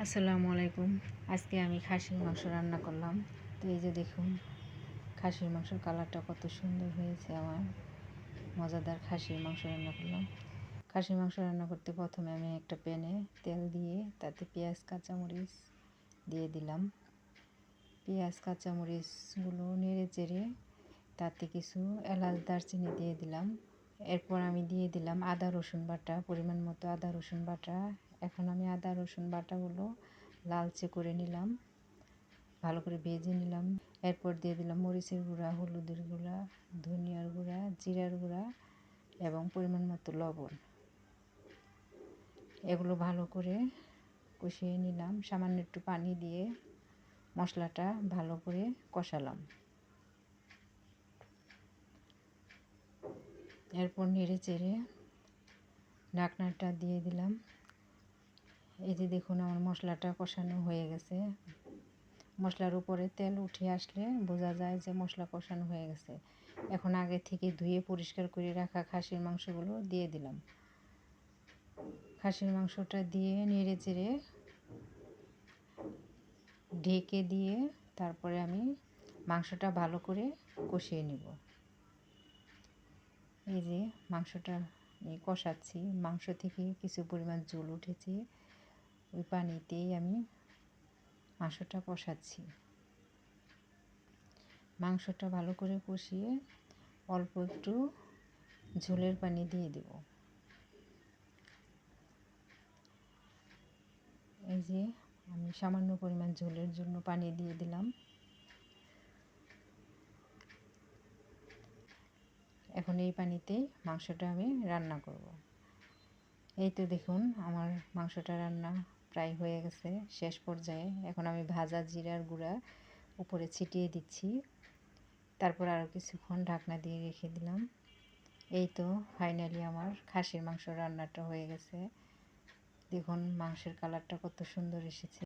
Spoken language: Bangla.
আসসালামু আলাইকুম। আজকে আমি খাসির মাংস রান্না করলাম। তো এই যে দেখুন, খাসির মাংসের কালারটা কত সুন্দর হয়েছে। আমার মজাদার খাসির মাংস রান্না করলাম। খাসির মাংস রান্না করতে প্রথমে আমি একটা প্যানে তেল দিয়ে তাতে পেঁয়াজ কাঁচামরিচ দিয়ে দিলাম। পেঁয়াজ কাঁচামরিচগুলো নেড়ে চেড়ে তাতে কিছু এলাচ দারচিনি দিয়ে দিলাম। এরপর আমি দিয়ে দিলাম আদা রসুন বাটা, পরিমাণ মতো আদা রসুন বাটা। এখন আমি আদা রসুন বাটাগুলো লালচে করে নিলাম, ভালো করে ভেজে নিলাম। এরপর দিয়ে দিলাম মরিচের গুঁড়া, হলুদের গুঁড়া, ধনিয়ার গুঁড়া, জিরার গুঁড়া এবং পরিমাণ মতো লবণ। এগুলো ভালো করে কষিয়ে নিলাম। সামান্য একটু পানি দিয়ে মশলাটা ভালো করে কষালাম। এরপর নেড়ে চেড়ে ঢাকনাটা দিয়ে দিলাম। এই যে দেখুন, আমার মশলাটা কষানো হয়ে গেছে। মশলার উপরে তেল উঠে আসলে বোঝা যায় যে মশলা কষানো হয়ে গেছে। এখন আগে থেকে ধুয়ে পরিষ্কার করে রাখা খাসির মাংসগুলো দিয়ে দিলাম। খাসির মাংসটা দিয়ে নেড়ে চেড়ে ঢেকে দিয়ে তারপরে আমি মাংসটা ভালো করে কষিয়ে নেব। এই যে মাংসটা কষাচ্ছি, মাংস থেকে কিছু পরিমাণ জল উঠেছে, ওই পানিতেই আমি মাংসটা কষাচ্ছি। মাংসটা ভালো করে কষিয়ে অল্প একটু ঝোলের পানি দিয়ে দেব। এই যে আমি সামান্য পরিমাণ ঝোলের জন্য পানি দিয়ে দিলাম। এখন এই পানিতেই মাংসটা আমি রান্না করব। এই তো দেখুন, আমার মাংসটা রান্না প্রায় হয়ে গেছে, শেষ পর্যায়ে। এখন আমি ভাজা জিরার গুঁড়া উপরে ছিটিয়ে দিচ্ছি। তারপর আরও কিছুক্ষণ ঢাকনা দিয়ে রেখে দিলাম। এই তো ফাইনালি আমার খাসির মাংস রান্নাটা হয়ে গেছে। দেখুন মাংসের কালারটা কত সুন্দর এসেছে।